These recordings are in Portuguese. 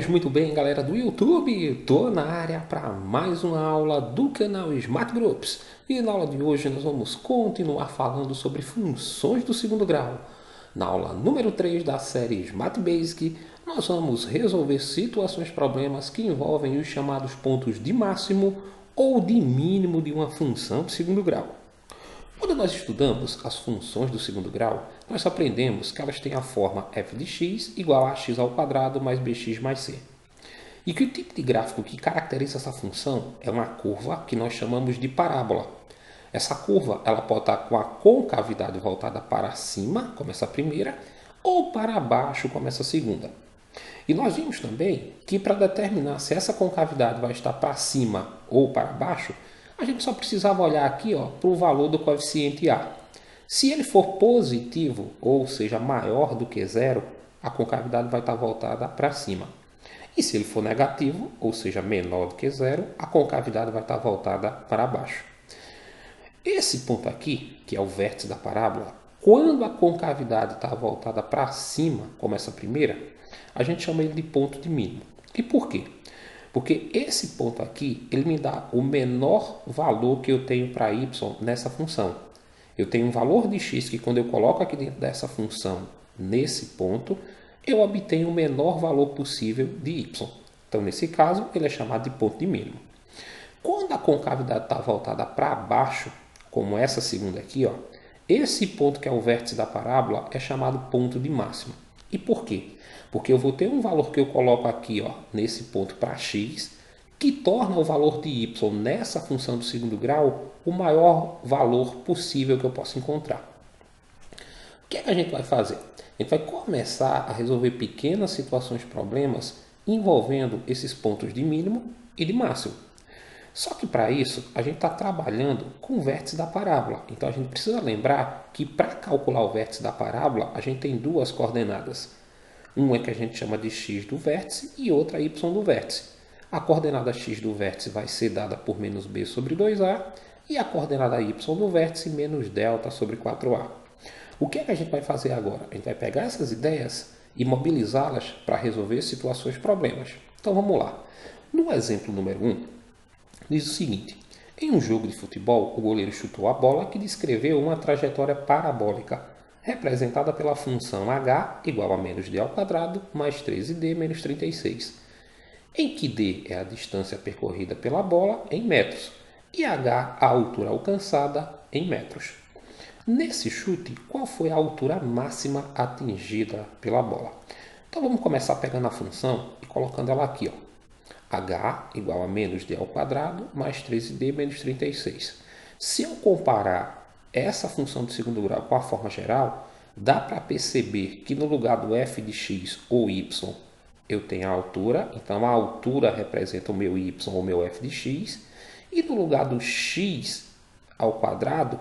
Pois muito bem, galera do YouTube, tô na área para mais uma aula do canal Smart Groups. E na aula de hoje nós vamos continuar falando sobre funções do segundo grau. Na aula número 3 da série Smart Basic, nós vamos resolver situações problemas que envolvem os chamados pontos de máximo ou de mínimo de uma função de segundo grau. Quando nós estudamos as funções do segundo grau, nós aprendemos que elas têm a forma f de x igual a x ao quadrado mais bx mais c. E que o tipo de gráfico que caracteriza essa função é uma curva que nós chamamos de parábola. Essa curva ela pode estar com a concavidade voltada para cima, como essa primeira, ou para baixo, como essa segunda. E nós vimos também que para determinar se essa concavidade vai estar para cima ou para baixo, a gente só precisava olhar aqui para o valor do coeficiente A. Se ele for positivo, ou seja, maior do que zero, a concavidade vai estar voltada para cima. E se ele for negativo, ou seja, menor do que zero, a concavidade vai estar voltada para baixo. Esse ponto aqui, que é o vértice da parábola, quando a concavidade está voltada para cima, como essa primeira, a gente chama ele de ponto de mínimo. E por quê? Porque esse ponto aqui, ele me dá o menor valor que eu tenho para y nessa função. Eu tenho um valor de x que quando eu coloco aqui dentro dessa função, nesse ponto, eu obtenho o menor valor possível de y. Então, nesse caso, ele é chamado de ponto de mínimo. Quando a concavidade está voltada para baixo, como essa segunda aqui, esse ponto que é o vértice da parábola é chamado ponto de máximo. E por quê? Porque eu vou ter um valor que eu coloco aqui nesse ponto para x, que torna o valor de y nessa função do segundo grau o maior valor possível que eu possa encontrar. O que é que a gente vai fazer? A gente vai começar a resolver pequenas situações, problemas envolvendo esses pontos de mínimo e de máximo. Só que para isso a gente está trabalhando com o vértice da parábola. Então a gente precisa lembrar que para calcular o vértice da parábola a gente tem duas coordenadas. Uma que a gente chama de x do vértice e outra y do vértice. A coordenada x do vértice vai ser dada por menos b sobre 2a e a coordenada y do vértice menos delta sobre 4a. O que é que a gente vai fazer agora? A gente vai pegar essas ideias e mobilizá-las para resolver situações problemas. Então vamos lá. No exemplo número 1, diz o seguinte: em um jogo de futebol, o goleiro chutou a bola que descreveu uma trajetória parabólica, representada pela função h igual a menos d ao quadrado mais 13d menos 36, em que d é a distância percorrida pela bola em metros e h a altura alcançada em metros. Nesse chute, qual foi a altura máxima atingida pela bola? Então vamos começar pegando a função e colocando ela aqui, h igual a menos d ao quadrado mais 13d menos 36. Se eu comparar essa função de segundo grau com a forma geral, dá para perceber que no lugar do f de x ou y eu tenho a altura, então a altura representa o meu y ou o meu f de x, e no lugar do x ao quadrado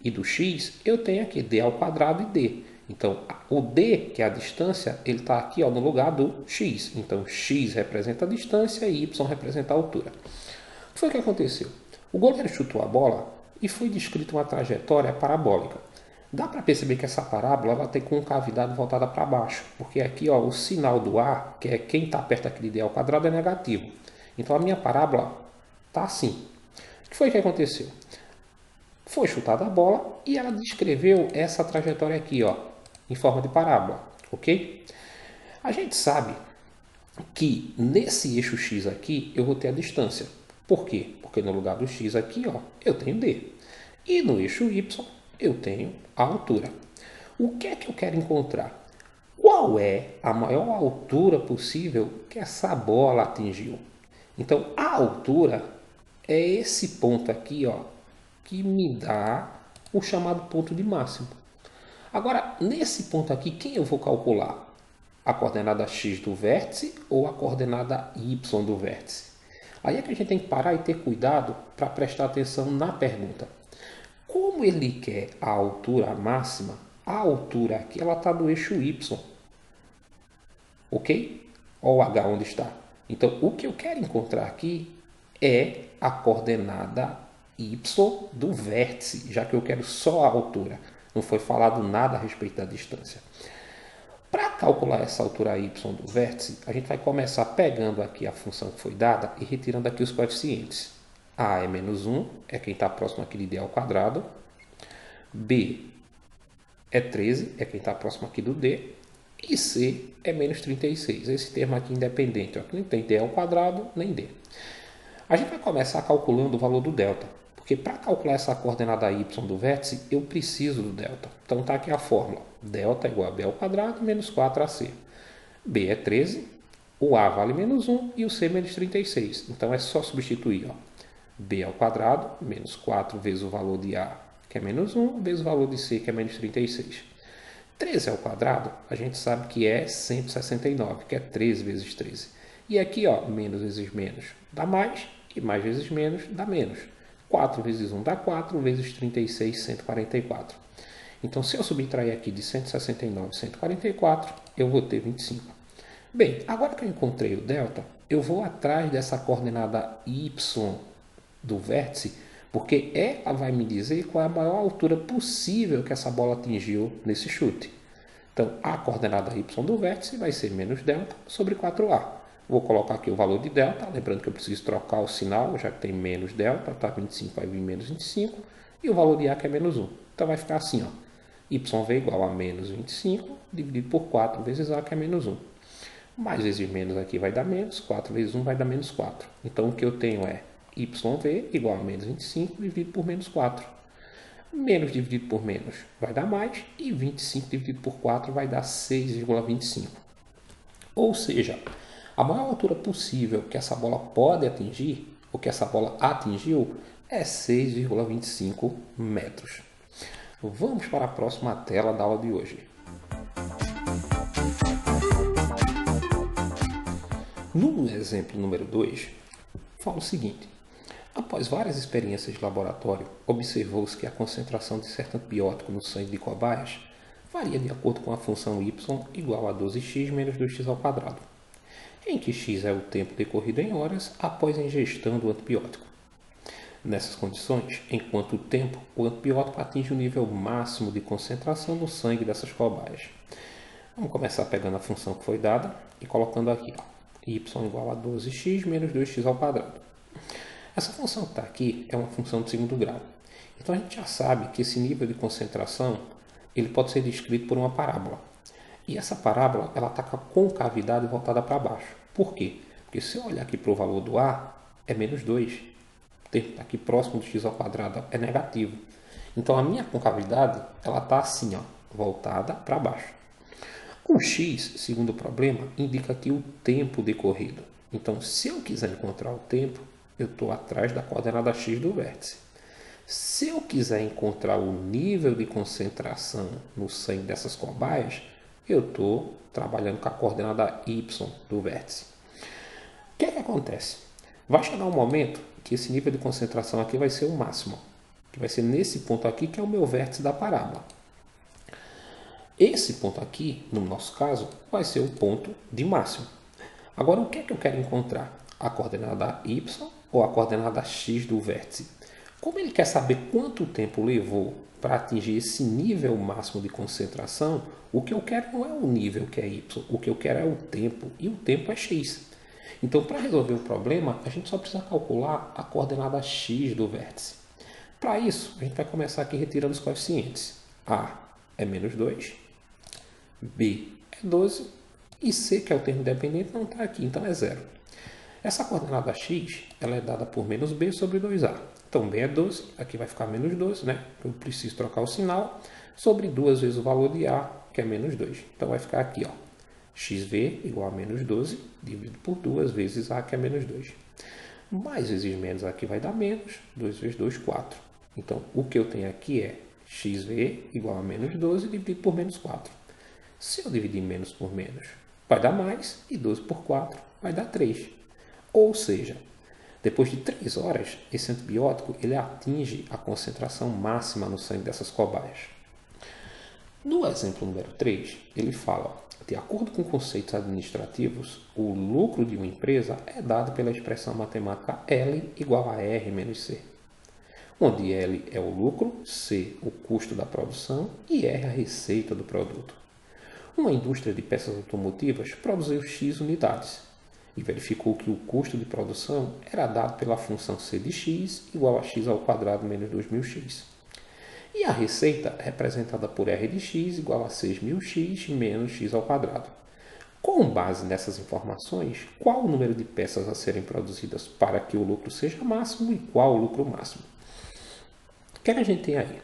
e do x eu tenho aqui d ao quadrado e d. Então, o d, que é a distância, ele está aqui no lugar do x. Então, x representa a distância e y representa a altura. O que foi que aconteceu? O goleiro chutou a bola e foi descrita uma trajetória parabólica. Dá para perceber que essa parábola ela tem concavidade voltada para baixo, porque aqui o sinal do A, que é quem está perto aqui de d ao quadrado, é negativo. Então, a minha parábola está assim. O que foi que aconteceu? Foi chutada a bola e ela descreveu essa trajetória aqui, em forma de parábola, ok? A gente sabe que nesse eixo x aqui eu vou ter a distância. Por quê? Porque no lugar do x aqui, eu tenho d. E no eixo y eu tenho a altura. O que é que eu quero encontrar? Qual é a maior altura possível que essa bola atingiu? Então, a altura é esse ponto aqui, que me dá o chamado ponto de máximo. Agora, nesse ponto aqui, quem eu vou calcular? A coordenada x do vértice ou a coordenada y do vértice? Aí é que a gente tem que parar e ter cuidado para prestar atenção na pergunta. Como ele quer a altura máxima, a altura aqui ela está no eixo y. Ok? Olha o h onde está. Então, o que eu quero encontrar aqui é a coordenada y do vértice, já que eu quero só a altura. Não foi falado nada a respeito da distância. Para calcular essa altura y do vértice, a gente vai começar pegando aqui a função que foi dada e retirando aqui os coeficientes. A é menos 1, é quem está próximo aqui de d ao quadrado. B é 13, é quem está próximo aqui do d. E C é menos 36. Esse termo aqui independente, ó, que não tem d ao quadrado nem d. A gente vai começar calculando o valor do delta, porque para calcular essa coordenada y do vértice, eu preciso do delta. Então está aqui a fórmula. Delta igual a b ao quadrado menos 4ac. B é 13, o a vale menos 1 e o c menos 36. Então é só substituir. Ó. B ao quadrado menos 4 vezes o valor de a, que é menos 1, vezes o valor de c, que é menos 36. 13 ao quadrado, a gente sabe que é 169, que é 13 vezes 13. E aqui, ó, menos vezes menos dá mais, e mais vezes menos dá menos. 4 vezes 1 dá 4, vezes 36, 144. Então, se eu subtrair aqui de 169, 144, eu vou ter 25. Bem, agora que eu encontrei o delta, eu vou atrás dessa coordenada y do vértice, porque ela vai me dizer qual é a maior altura possível que essa bola atingiu nesse chute. Então, a coordenada y do vértice vai ser menos delta sobre 4a. Vou colocar aqui o valor de delta, lembrando que eu preciso trocar o sinal, já que tem menos delta, tá? 25 vai vir menos 25, e o valor de a que é menos 1. Então, vai ficar assim, ó, yv igual a menos 25, dividido por 4 vezes a, que é menos 1. Mais vezes menos aqui vai dar menos, 4 vezes 1 vai dar menos 4. Então, o que eu tenho é yv igual a menos 25 dividido por menos 4. Menos dividido por menos vai dar mais, e 25 dividido por 4 vai dar 6,25. Ou seja, a maior altura possível que essa bola pode atingir, ou que essa bola atingiu, é 6,25 metros. Vamos para a próxima tela da aula de hoje. No exemplo número 2, fala o seguinte. Após várias experiências de laboratório, observou-se que a concentração de certo antibiótico no sangue de cobaias varia de acordo com a função y igual a 12x menos 2x ao quadrado, em que x é o tempo decorrido em horas após a ingestão do antibiótico. Nessas condições, enquanto o tempo, o antibiótico atinge o nível máximo de concentração no sangue dessas cobaias. Vamos começar pegando a função que foi dada e colocando aqui, ó, y igual a 12x menos 2x ao quadrado. Essa função que está aqui é uma função de segundo grau. Então, a gente já sabe que esse nível de concentração ele pode ser descrito por uma parábola. E essa parábola está com a concavidade voltada para baixo. Por quê? Porque se eu olhar aqui para o valor do A, é menos 2. O tempo está aqui próximo do x ao quadrado é negativo. Então, a minha concavidade está assim, ó, voltada para baixo. O x, segundo o problema, indica aqui o tempo decorrido. Então, se eu quiser encontrar o tempo, eu estou atrás da coordenada x do vértice. Se eu quiser encontrar o nível de concentração no sangue dessas cobaias, eu estou trabalhando com a coordenada y do vértice. O que é que acontece? Vai chegar um momento que esse nível de concentração aqui vai ser o máximo, que vai ser nesse ponto aqui, que é o meu vértice da parábola. Esse ponto aqui, no nosso caso, vai ser o ponto de máximo. Agora, o que é que eu quero encontrar? A coordenada y ou a coordenada x do vértice? Como ele quer saber quanto tempo levou para atingir esse nível máximo de concentração, o que eu quero não é o nível, que é y, o que eu quero é o tempo, e o tempo é x. Então, para resolver o problema, a gente só precisa calcular a coordenada x do vértice. Para isso, a gente vai começar aqui retirando os coeficientes. A é menos 2, B é 12, e C, que é o termo dependente, não está aqui, então é 0. Essa coordenada x ela é dada por menos b sobre 2a. Então, b é 12, aqui vai ficar menos 12, né? Eu preciso trocar o sinal, sobre 2 vezes o valor de a, que é menos 2. Então, vai ficar aqui, ó, xv igual a menos 12, dividido por 2 vezes a, que é menos 2. Mais vezes menos aqui vai dar menos, 2 vezes 2, 4. Então, o que eu tenho aqui é xv igual a menos 12, dividido por menos 4. Se eu dividir menos por menos, vai dar mais, e 12 por 4 vai dar 3. Ou seja, depois de 3 horas, esse antibiótico ele atinge a concentração máxima no sangue dessas cobaias. No exemplo número 3, ele fala, de acordo com conceitos administrativos, o lucro de uma empresa é dado pela expressão matemática L igual a R menos C, onde L é o lucro, C o custo da produção e R a receita do produto. Uma indústria de peças automotivas produziu X unidades e verificou que o custo de produção era dado pela função C de x igual a x ao quadrado menos 2000x. E a receita representada por R de x igual a 6000x menos x ao quadrado. Com base nessas informações, qual o número de peças a serem produzidas para que o lucro seja máximo e qual o lucro máximo? O que a gente tem aí?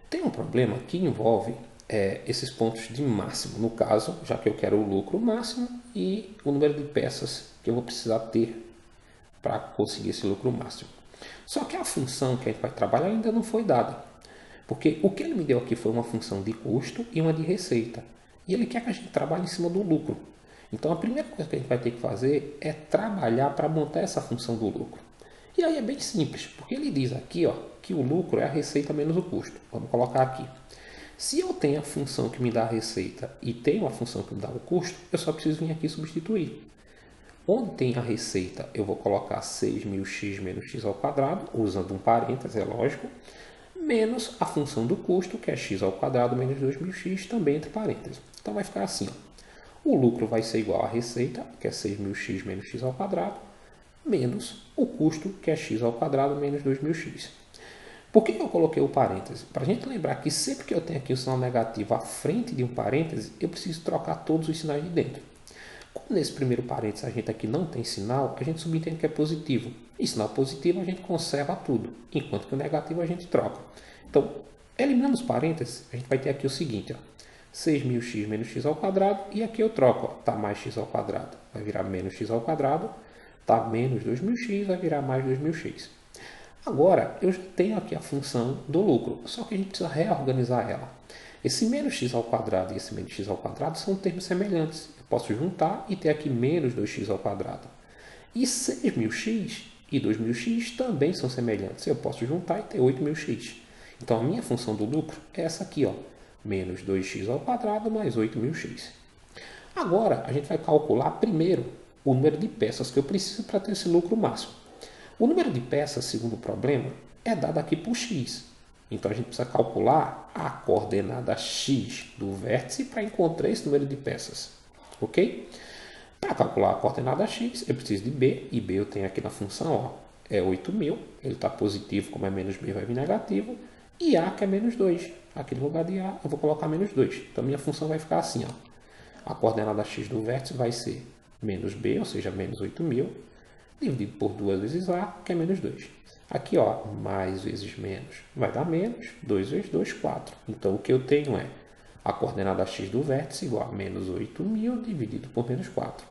Tem um problema que envolve esses pontos de máximo, no caso, já que eu quero o lucro máximo e o número de peças que eu vou precisar ter para conseguir esse lucro máximo. Só que a função que a gente vai trabalhar ainda não foi dada, porque o que ele me deu aqui foi uma função de custo e uma de receita, e ele quer que a gente trabalhe em cima do lucro. Então a primeira coisa que a gente vai ter que fazer é trabalhar para montar essa função do lucro. E aí é bem simples, porque ele diz aqui que o lucro é a receita menos o custo. Vamos colocar aqui. Se eu tenho a função que me dá a receita e tenho a função que me dá o custo, eu só preciso vir aqui substituir. Onde tem a receita, eu vou colocar 6000x menos x ao quadrado, usando um parênteses, é lógico, menos a função do custo, que é x ao quadrado menos 2000x, também entre parênteses. Então vai ficar assim. O lucro vai ser igual à receita, que é 6000x menos x ao quadrado, menos o custo, que é x ao quadrado menos 2000x. Por que eu coloquei o parêntese? Para a gente lembrar que sempre que eu tenho aqui o sinal negativo à frente de um parêntese, eu preciso trocar todos os sinais de dentro. Como nesse primeiro parêntese a gente aqui não tem sinal, a gente subentende que é positivo. E sinal positivo a gente conserva tudo, enquanto que o negativo a gente troca. Então, eliminando os parênteses, a gente vai ter aqui o seguinte, 6000x menos x ao quadrado, e aqui eu troco, está mais x ao quadrado, vai virar menos x ao quadrado, está menos 2000x, vai virar mais 2000x. Agora, eu já tenho aqui a função do lucro, só que a gente precisa reorganizar ela. Esse menos x ao quadrado e esse menos x ao quadrado são termos semelhantes. Eu posso juntar e ter aqui menos 2x ao quadrado. E 6000x e 2000x também são semelhantes. Eu posso juntar e ter 8000x. Então, a minha função do lucro é essa aqui, menos 2x ao quadrado mais 8000x. Agora, a gente vai calcular primeiro o número de peças que eu preciso para ter esse lucro máximo. O número de peças, segundo o problema, é dado aqui por x. Então, a gente precisa calcular a coordenada x do vértice para encontrar esse número de peças. Ok? Para calcular a coordenada x, eu preciso de b. E b eu tenho aqui na função, é 8000. Ele está positivo, como é menos b, vai vir negativo. E a, que é menos 2. Aqui no lugar de a, eu vou colocar menos 2. Então, minha função vai ficar assim. A coordenada x do vértice vai ser menos b, ou seja, menos 8000. Dividido por 2 vezes a, que é menos 2. Aqui, mais vezes menos, vai dar menos, 2 vezes 2, 4. Então, o que eu tenho é a coordenada x do vértice igual a menos 8000 dividido por menos 4.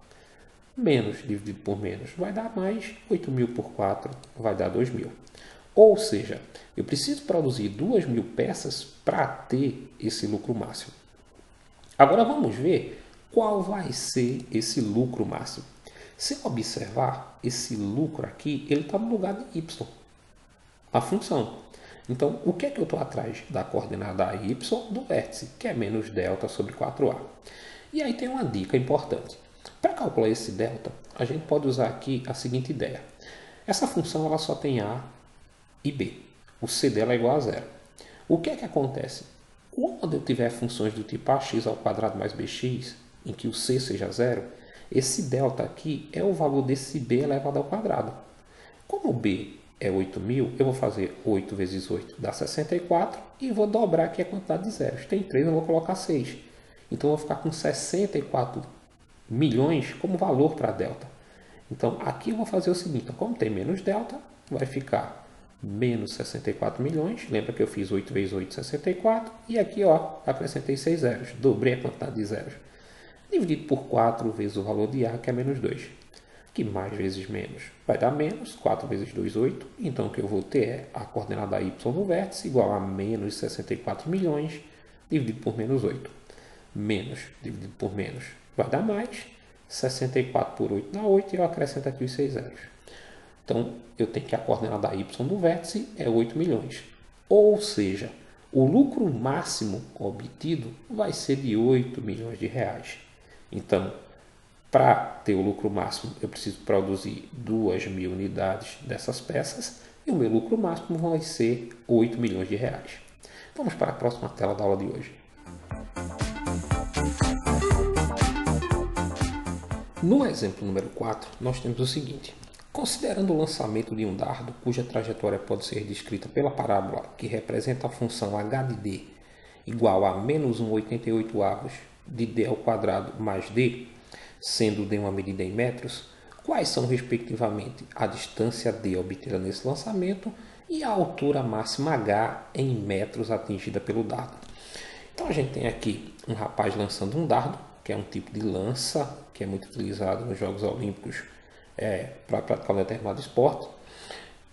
Menos dividido por menos vai dar mais, 8000 por 4 vai dar 2000. Ou seja, eu preciso produzir 2000 peças para ter esse lucro máximo. Agora, vamos ver qual vai ser esse lucro máximo. Se eu observar, esse lucro aqui, ele está no lugar de y, a função. Então, o que é que eu estou atrás da coordenada y do vértice, que é menos delta sobre 4a. E aí tem uma dica importante. Para calcular esse delta, a gente pode usar aqui a seguinte ideia. Essa função ela só tem a e b. O c dela é igual a zero. O que é que acontece? Quando eu tiver funções do tipo ax ao quadrado mais bx, em que o c seja zero, esse delta aqui é o valor desse b elevado ao quadrado. Como b é 8000, eu vou fazer 8 vezes 8 dá 64 e vou dobrar aqui a quantidade de zeros. Tem 3, eu vou colocar 6. Então, eu vou ficar com 64 milhões como valor para delta. Então, aqui eu vou fazer o seguinte. Como tem menos delta, vai ficar menos 64 milhões. Lembra que eu fiz 8 vezes 8, 64. E aqui, acrescentei 6 zeros. Dobrei a quantidade de zeros. Dividido por 4 vezes o valor de a, que é menos 2. Que mais vezes menos vai dar menos. 4 vezes 2, 8. Então, o que eu vou ter é a coordenada y no vértice igual a menos 64 milhões dividido por menos 8. Menos dividido por menos vai dar mais. 64 por 8 dá 8 e eu acrescento aqui os 6 zeros. Então, eu tenho que a coordenada y do vértice é 8 milhões. Ou seja, o lucro máximo obtido vai ser de 8 milhões de reais. Então, para ter o lucro máximo, eu preciso produzir 2.000 unidades dessas peças e o meu lucro máximo vai ser 8 milhões de reais. Vamos para a próxima tela da aula de hoje. No exemplo número 4, nós temos o seguinte. Considerando o lançamento de um dardo cuja trajetória pode ser descrita pela parábola que representa a função h de d igual a menos 1,88 de d ao quadrado mais d, sendo d uma medida em metros, quais são respectivamente a distância d obtida nesse lançamento e a altura máxima h em metros atingida pelo dardo. Então a gente tem aqui um rapaz lançando um dardo, que é um tipo de lança que é muito utilizado nos Jogos Olímpicos para praticar um determinado esporte.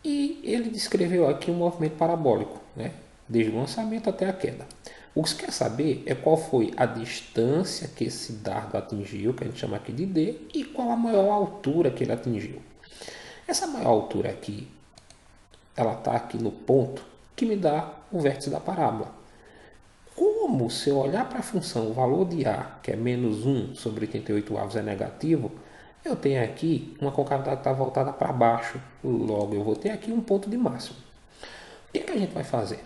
E ele descreveu aqui um movimento parabólico, né? Desde o lançamento até a queda. O que se quer saber é qual foi a distância que esse dardo atingiu, que a gente chama aqui de D, e qual a maior altura que ele atingiu. Essa maior altura aqui, ela está aqui no ponto que me dá o vértice da parábola. Como se eu olhar para a função, o valor de A, que é menos 1 sobre 88 avos é negativo, eu tenho aqui uma concavidade que está voltada para baixo. Logo, eu vou ter aqui um ponto de máximo. O que a gente vai fazer?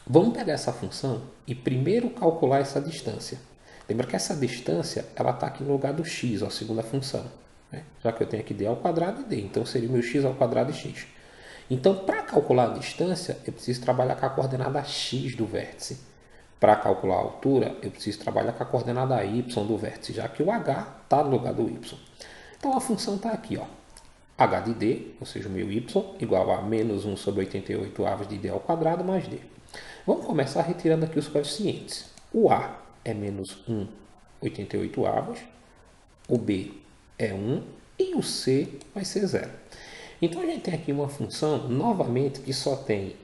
Vamos pegar essa função e primeiro calcular essa distância. Lembra que essa distância ela está aqui no lugar do x, a segunda função. Né? Já que eu tenho aqui d ao quadrado e d, então seria o meu x ao quadrado e x. Então, para calcular a distância, eu preciso trabalhar com a coordenada x do vértice. Para calcular a altura, eu preciso trabalhar com a coordenada y do vértice, já que o h está no lugar do y. Então, a função está aqui, ó. h de d, ou seja, o meu y, igual a menos 1 sobre 88 avos de d ao quadrado mais d. Vamos começar retirando aqui os coeficientes. O a é menos 1, 88 avos, o b é 1 e o c vai ser 0. Então, a gente tem aqui uma função, novamente, que só tem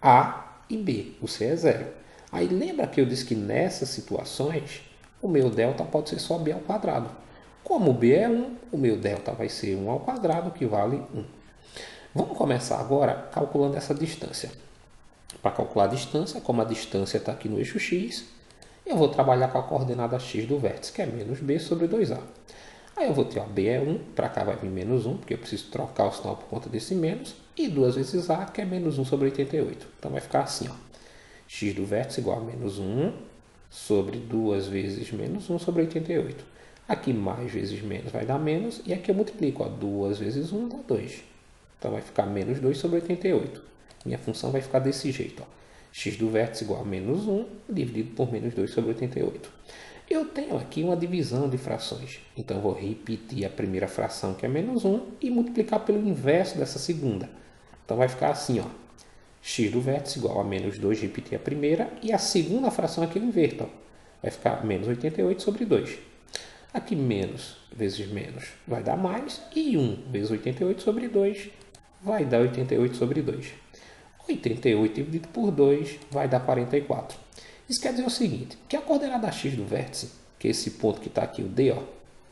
a e b, o c é 0. Aí lembra que eu disse que nessas situações o meu delta pode ser só b ao quadrado. Como b é 1, o meu delta vai ser 1 ao quadrado, que vale 1. Vamos começar agora calculando essa distância. Para calcular a distância, como a distância está aqui no eixo x, eu vou trabalhar com a coordenada x do vértice, que é menos b sobre 2a. Aí eu vou ter, ó, b é 1, para cá vai vir menos 1, porque eu preciso trocar o sinal por conta desse menos, e 2 vezes a, que é menos 1 sobre 88. Então vai ficar assim, ó. X do vértice igual a menos 1 sobre 2 vezes menos 1 sobre 88. Aqui mais vezes menos vai dar menos, e aqui eu multiplico, ó, 2 vezes 1 dá 2. Então vai ficar menos 2 sobre 88. Minha função vai ficar desse jeito, ó. X do vértice igual a menos 1 dividido por menos 2 sobre 88. Eu tenho aqui uma divisão de frações, então eu vou repetir a primeira fração, que é menos 1, e multiplicar pelo inverso dessa segunda. Então vai ficar assim, ó. X do vértice igual a menos 2, repetir a primeira, e a segunda fração aqui eu inverto, ó. Vai ficar menos 88 sobre 2. Aqui menos vezes menos vai dar mais, e 1 vezes 88 sobre 2 vai dar 88 sobre 2. 88 dividido por 2 vai dar 44. Isso quer dizer o seguinte, que a coordenada x do vértice, que é esse ponto que está aqui, o d, ó,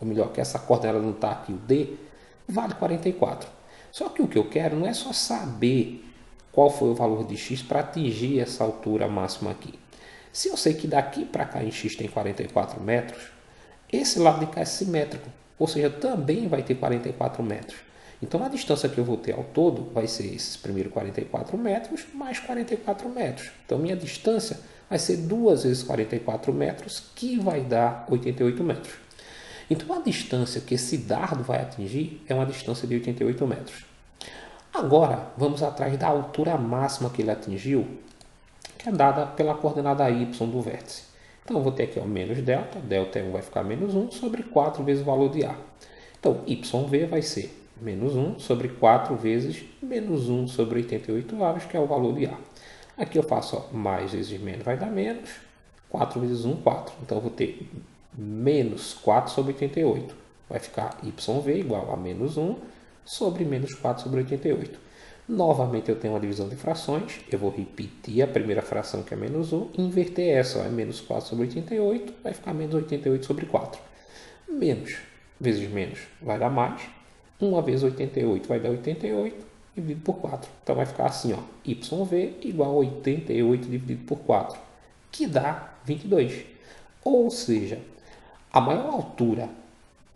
ou melhor, que essa coordenada não está aqui, o d, vale 44. Só que o que eu quero não é só saber qual foi o valor de x para atingir essa altura máxima aqui. Se eu sei que daqui para cá em x tem 44 metros, esse lado de cá é simétrico, ou seja, também vai ter 44 metros. Então, a distância que eu vou ter ao todo vai ser esses primeiros 44 metros mais 44 metros. Então, minha distância vai ser 2 vezes 44 metros, que vai dar 88 metros. Então, a distância que esse dardo vai atingir é uma distância de 88 metros. Agora, vamos atrás da altura máxima que ele atingiu, que é dada pela coordenada y do vértice. Então, eu vou ter aqui, ó, menos delta, delta 1 vai ficar menos 1 sobre 4 vezes o valor de A. Então, yv vai ser menos 1 sobre 4 vezes menos 1 sobre 88 avos, que é o valor de A. Aqui eu faço, ó, mais vezes menos vai dar menos, 4 vezes 1, 4. Então, eu vou ter menos 4 sobre 88. Vai ficar yv igual a menos 1 sobre menos 4 sobre 88. Novamente eu tenho uma divisão de frações, eu vou repetir a primeira fração, que é menos 1, e inverter essa, ó, é menos 4 sobre 88, vai ficar menos 88 sobre 4. Menos vezes menos vai dar mais, 1 vezes 88 vai dar 88, dividido por 4. Então vai ficar assim, ó, yv igual a 88 dividido por 4, que dá 22. Ou seja, a maior altura,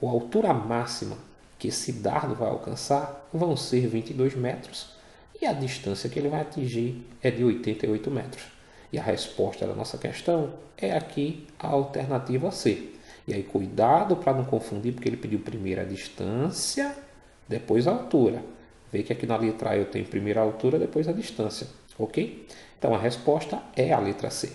ou a altura máxima que esse dardo vai alcançar vão ser 22 metros, e a distância que ele vai atingir é de 88 metros. E a resposta da nossa questão é aqui a alternativa C. E aí cuidado para não confundir, porque ele pediu primeiro a distância, depois a altura. Vê que aqui na letra A eu tenho primeiro a altura, depois a distância, ok? Então a resposta é a letra C.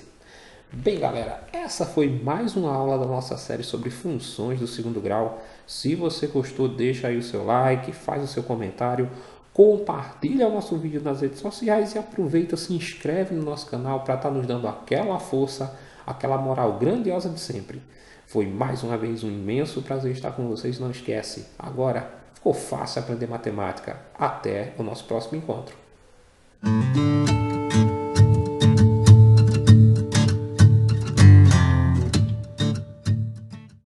Bem, galera, essa foi mais uma aula da nossa série sobre funções do segundo grau. Se você gostou, deixa aí o seu like, faz o seu comentário, compartilha o nosso vídeo nas redes sociais e aproveita, se inscreve no nosso canal para estar nos dando aquela força, aquela moral grandiosa de sempre. Foi mais uma vez um imenso prazer estar com vocês. Não esquece, agora ficou fácil aprender matemática. Até o nosso próximo encontro.